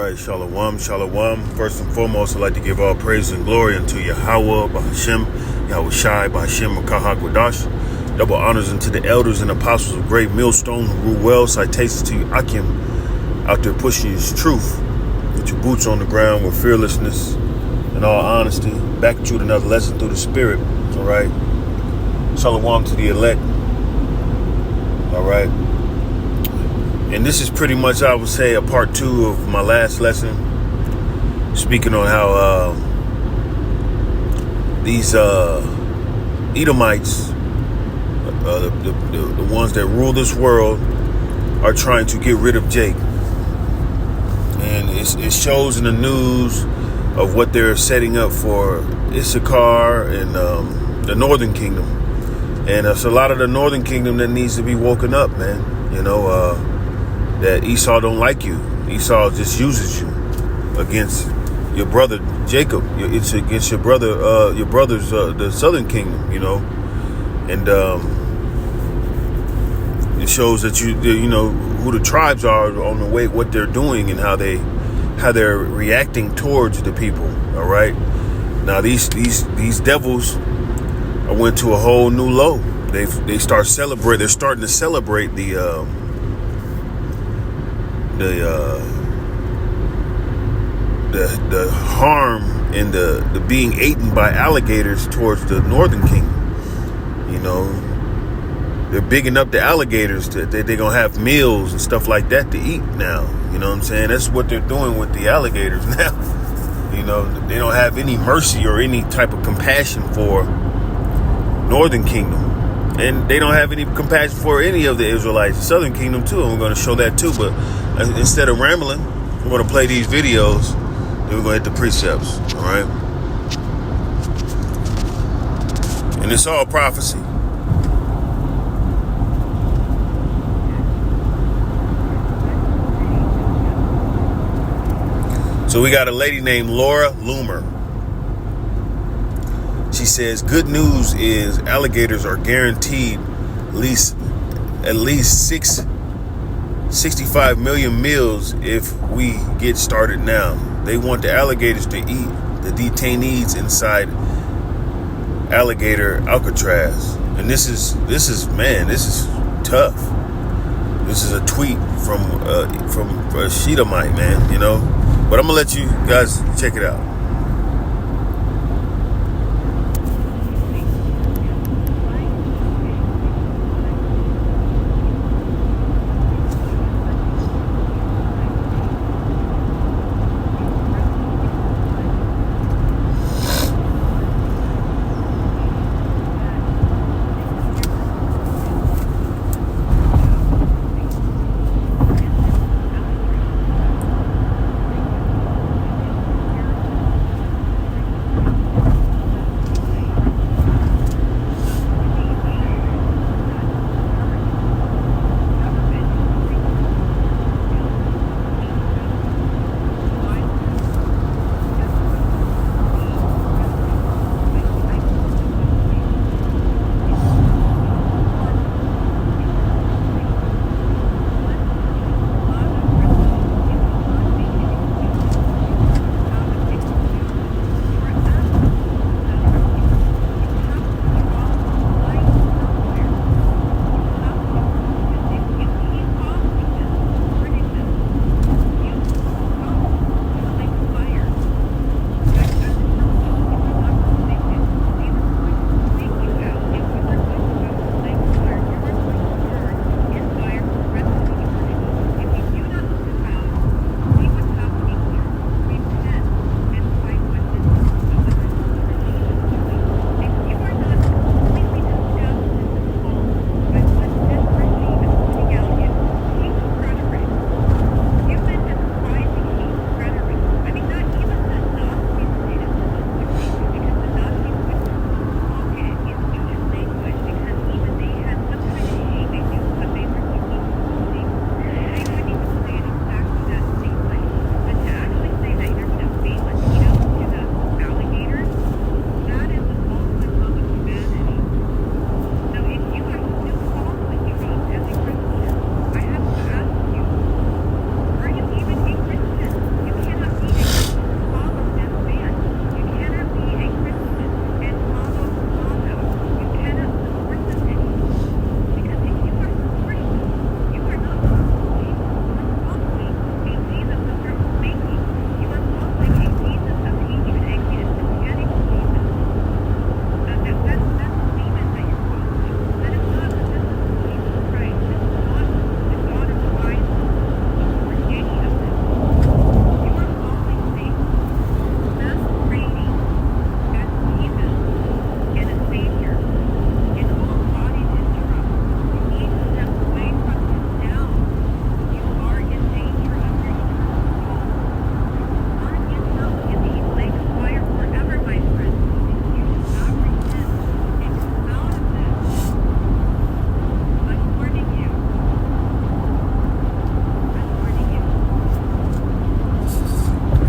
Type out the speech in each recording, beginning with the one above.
right, shalom, shalom. First and foremost, I'd like to give all praise and glory unto Yahweh, Bahashem, Yahweh Shai, Bahashem, Makahak Wadash. Double honors unto the elders and apostles of Great Millstone who rule well. Citations to you, Akim, out there pushing his truth with your boots on the ground with fearlessness and all honesty. Back at you with another lesson through the Spirit. All right. Shalom to the elect. All right. And this is pretty much, I would say, a part 2 of my last lesson, speaking on how these Edomites, the ones that rule this world, are trying to get rid of Jake. And it shows in the news of what they're setting up for Issachar and the Northern Kingdom. And it's a lot of the Northern Kingdom that needs to be woken up, man. You know, that Esau don't like you. Esau just uses you against your brother Jacob. It's against your brothers, the Southern Kingdom, you know. And it shows that you know who the tribes are on the way, what they're doing, and how they're reacting towards the people. All right. Now these devils went to a whole new low. They're starting to celebrate the harm and the being eaten by alligators towards the Northern Kingdom. You know, they're bigging up the alligators. They're gonna have meals and stuff like that to eat now. You know what I'm saying? That's what they're doing with the alligators now. You know, they don't have any mercy or any type of compassion for Northern Kingdom. And they don't have any compassion for any of the Israelites, the Southern Kingdom too, and we're going to show that too. But instead of rambling, we're going to play these videos, and we're going to hit the precepts, all right? And it's all prophecy. So we got a lady named Laura Loomer. She says, good news is alligators are guaranteed at least 65 million meals if we get started now. They want the alligators to eat the detainees inside alligator Alcatraz. And this is tough. This is a tweet from a Shedamite, man, you know. But I'm gonna let you guys check it out.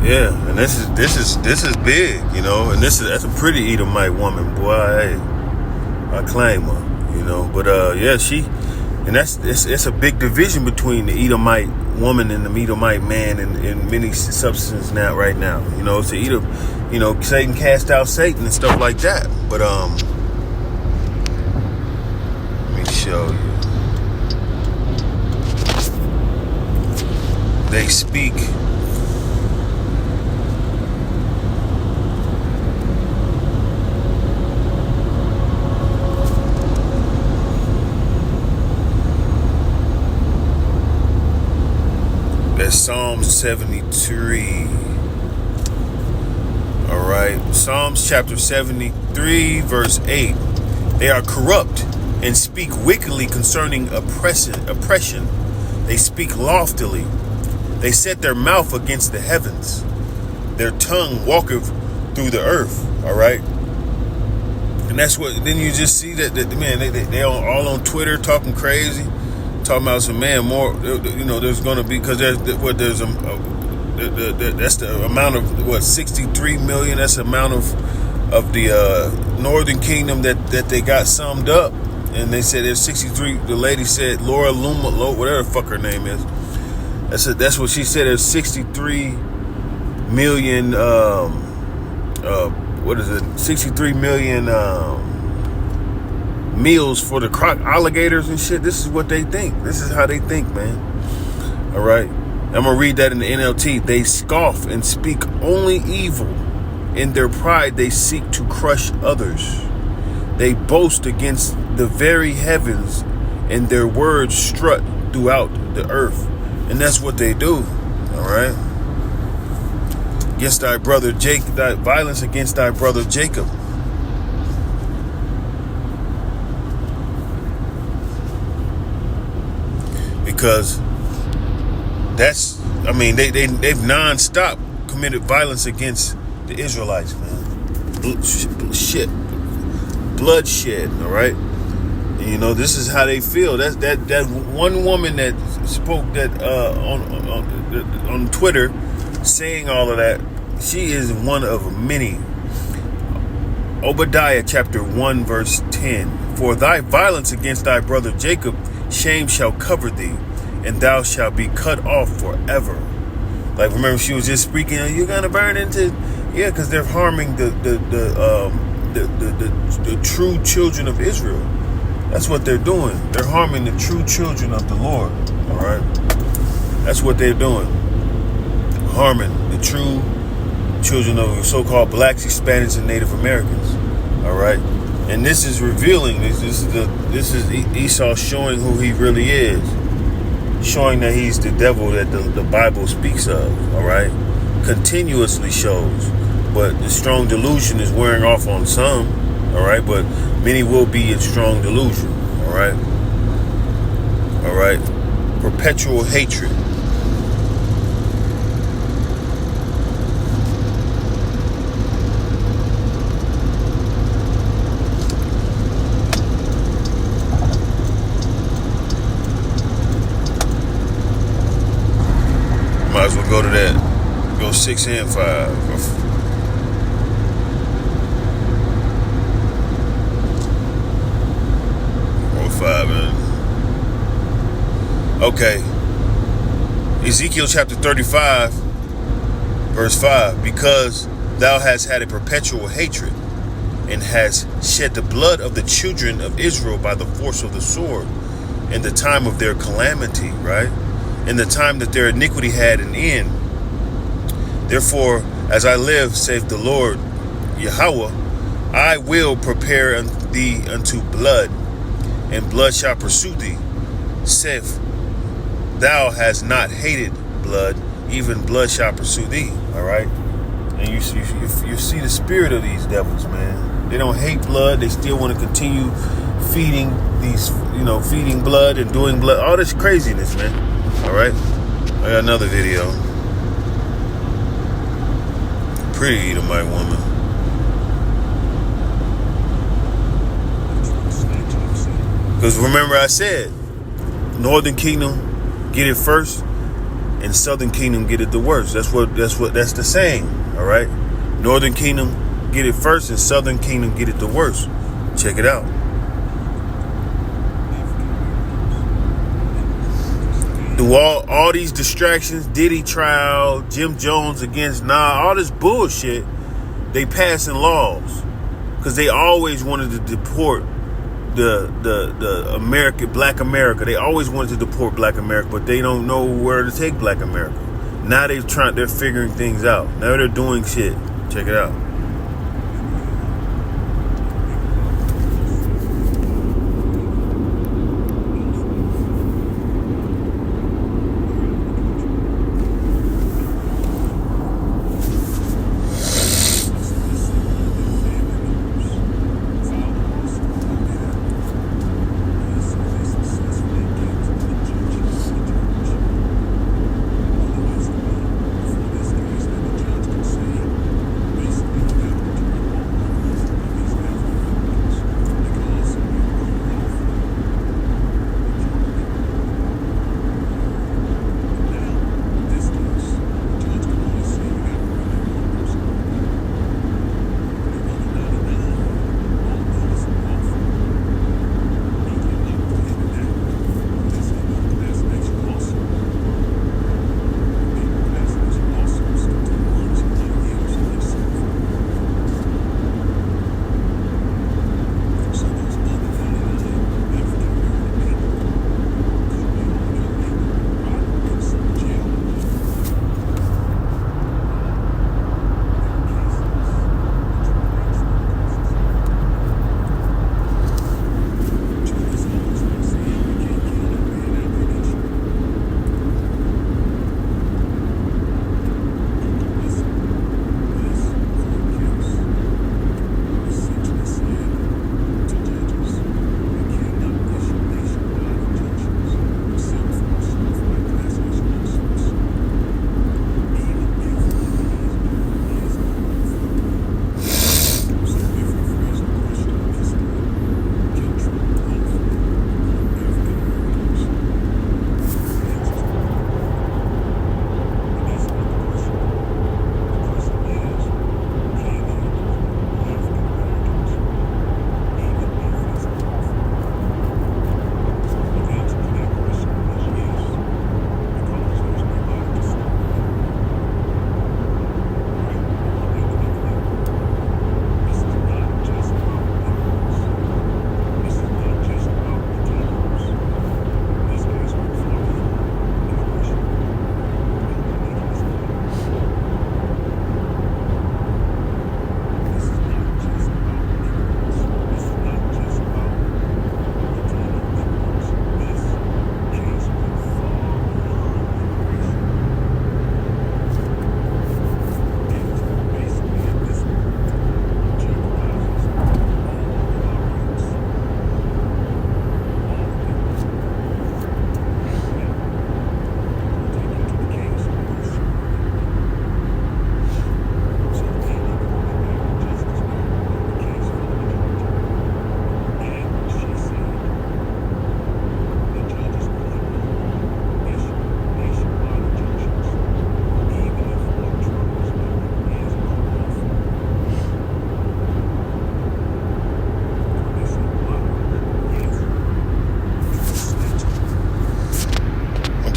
Yeah, and this is big, you know, and that's a pretty Edomite woman, boy. Hey, I claim her, you know, but yeah, it's a big division between the Edomite woman and the Edomite man in many substances now, right now. You know, it's Edom, you know, Satan cast out Satan and stuff like that. But let me show you. They speak. That's Psalm 73. All right. Psalms chapter 73, verse 8. They are corrupt and speak wickedly concerning oppression. They speak loftily. They set their mouth against the heavens. Their tongue walketh through the earth. All right. And that's what, then you just see that man, they all on Twitter talking crazy. Talking about some man more, you know. There's going to be, because that's the amount of 63 million. That's the amount of the Northern Kingdom that they got summed up, and they said there's 63. The lady said Laura Luma, whatever the fuck her name is. That's what she said. There's 63 million. What is it? 63 million. Meals for the alligators and shit. This is what they think. This is how they think, man. All right. I'm gonna read that in the NLT. They scoff and speak only evil. In their pride, they seek to crush others. They boast against the very heavens, and their words strut throughout the earth. And that's what they do. All right. Against thy brother Jacob, thy violence against thy brother Jacob. Because that's, I mean, they've nonstop committed violence against the Israelites, man. Bloodshed, all right. And, you know, this is how they feel. That one woman that spoke that on Twitter, saying all of that. She is one of many. Obadiah chapter 1 verse 10. For thy violence against thy brother Jacob, shame shall cover thee, and thou shalt be cut off forever. Like, remember, she was just speaking, you're gonna burn into, yeah, because they're harming the true children of Israel. That's what they're doing. They're harming the true children of the Lord. All right, that's what they're doing. Harming the true children of so-called blacks, Hispanics, and Native Americans. All right. And this is revealing. This is Esau showing who he really is, showing that he's the devil that the Bible speaks of. All right, continuously shows, but the strong delusion is wearing off on some. All right, but many will be in strong delusion. All right, all right, perpetual hatred. Might as well go to that. Go 6 and 5. Or 5 and. Okay. Ezekiel chapter 35, verse 5. Because thou hast had a perpetual hatred, and hast shed the blood of the children of Israel by the force of the sword, in the time of their calamity, right? In the time that their iniquity had an end. Therefore, as I live, saith the Lord Yahweh, I will prepare thee unto blood, and blood shall pursue thee. Saith, thou hast not hated blood, even blood shall pursue thee. All right, and you see the spirit of these devils, man. They don't hate blood. They still want to continue feeding these, feeding blood and doing blood. All this craziness, man. All right, I got another video. Pretty Edomite woman. Because remember I said, Northern Kingdom get it first. and Southern Kingdom get it the worst. That's the saying. All right. Northern Kingdom get it first, and Southern Kingdom get it the worst. Check it out. Through all these distractions, Diddy trial, Jim Jones against all this bullshit, they passing laws because they always wanted to deport the Black America. They always wanted to deport Black America, but they don't know where to take Black America. Now they're figuring things out. Now they're doing shit. Check it out.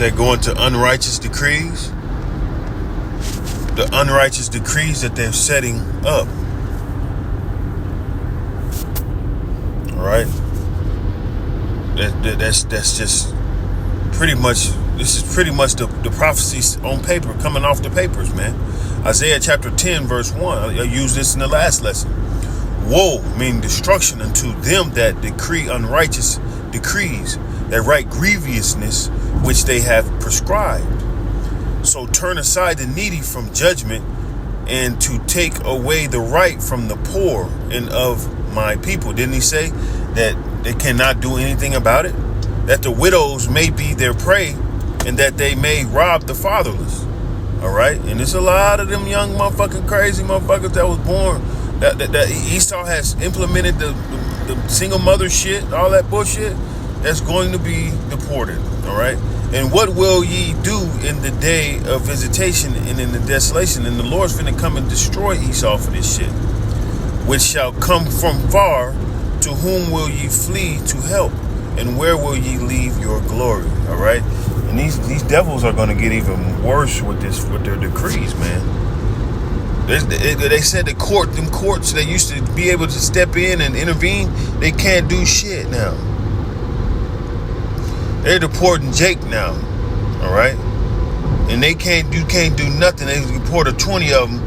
They're going to unrighteous decrees. The unrighteous decrees that they're setting up. All right. That's just pretty much. This is pretty much the prophecies on paper, coming off the papers, man. Isaiah chapter 10, verse 1. I used this in the last lesson. Woe, meaning destruction, unto them that decree unrighteous decrees, that write grievousness which they have prescribed. So turn aside the needy from judgment, and to take away the right from the poor and of my people. Didn't he say that they cannot do anything about it? That the widows may be their prey, and that they may rob the fatherless. All right? And there's a lot of them young motherfucking crazy motherfuckers that was born. That Esau has implemented the single mother shit, all that bullshit, that's going to be deported. All right? And what will ye do in the day of visitation and in the desolation? And the Lord's finna come and destroy Esau for this shit. Which shall come from far, to whom will ye flee to help? And where will ye leave your glory? All right? And these devils are gonna get even worse with their decrees, man. They said them courts that used to be able to step in and intervene, they can't do shit now. They're deporting Jake now, all right? And you can't do nothing. They deport 20 of them,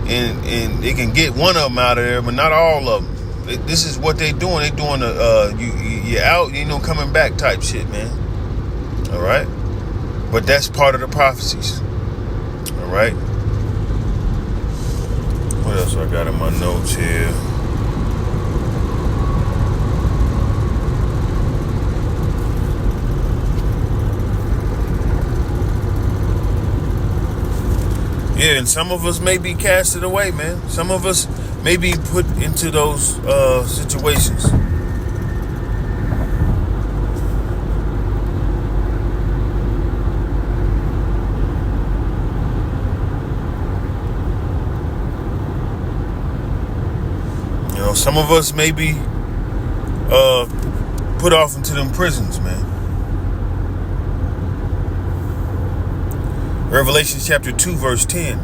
and they can get one of them out of there, but not all of them. This is what they doing. They doing you out, you ain't no coming back type shit, man. All right? But that's part of the prophecies. All right? What else I got in my notes here? Yeah, and some of us may be casted away, man. Some of us may be put into those situations. You know, some of us may be put off into them prisons, man. Revelation chapter 2, verse 10.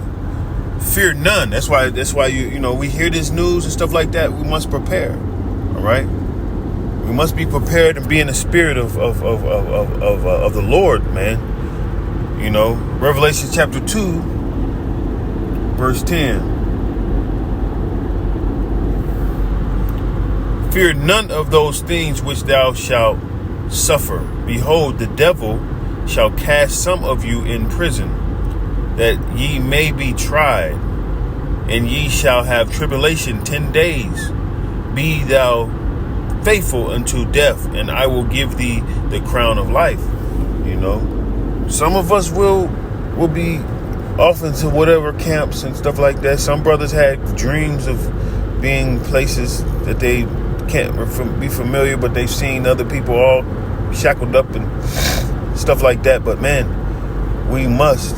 Fear none. That's why you know, we hear this news and stuff like that. We must prepare. All right? We must be prepared and be in the spirit of the Lord, man. You know, Revelation chapter 2, verse 10. Fear none of those things which thou shalt suffer. Behold, the devil shall cast some of you in prison, that ye may be tried, and ye shall have tribulation 10 days. Be thou faithful unto death, and I will give thee the crown of life. You know, some of us will be off into whatever camps and stuff like that. Some brothers had dreams of being places that they can't be familiar, but they've seen other people all shackled up and stuff like that. But man, we must.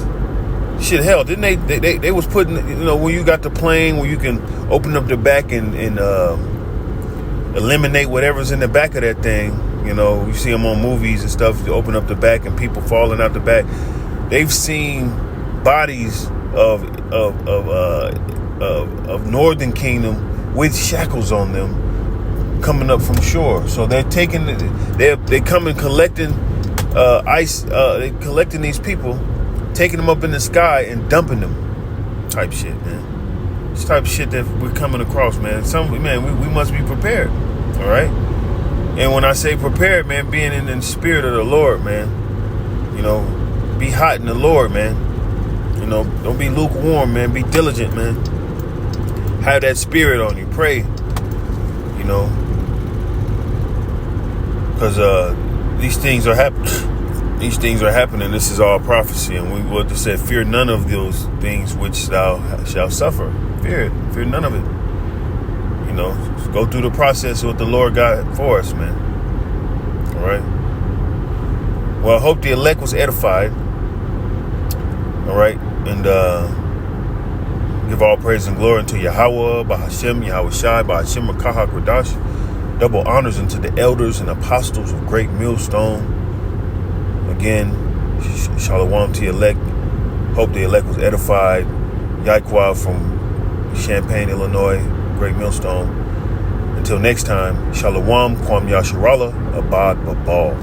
Shit, hell, didn't they was putting, you know, when you got the plane where you can open up the back and eliminate whatever's in the back of that thing. You know, you see them on movies and stuff. You open up the back and people falling out the back. They've seen bodies of Northern Kingdom with shackles on them coming up from shore. So they're coming collecting ice. They're collecting these people, taking them up in the sky and dumping them. Type shit, man. It's type of shit that we're coming across, man. We must be prepared. All right. And when I say prepared, man, being in the spirit of the Lord, man. You know, be hot in the Lord, man. You know, don't be lukewarm, man. Be diligent, man. Have that spirit on you. Pray. You know, because these things are happening. These things are happening. This is all prophecy, and we would have said, "Fear none of those things which thou shalt suffer." Fear it. Fear none of it. You know, just go through the process of what the Lord got for us, man. All right. Well, I hope the elect was edified. All right, and give all praise and glory unto Yahweh, Bahashem, Yahweh Shai, Bahashem, Makahak Radash. Double honors unto the elders and apostles of Great Millstone. Again, Shalom to the elect. Hope the elect was edified. Yaiqua from Champaign, Illinois, Great Millstone. Until next time, Shalom, Kwam Yasharallah, Abad Babal.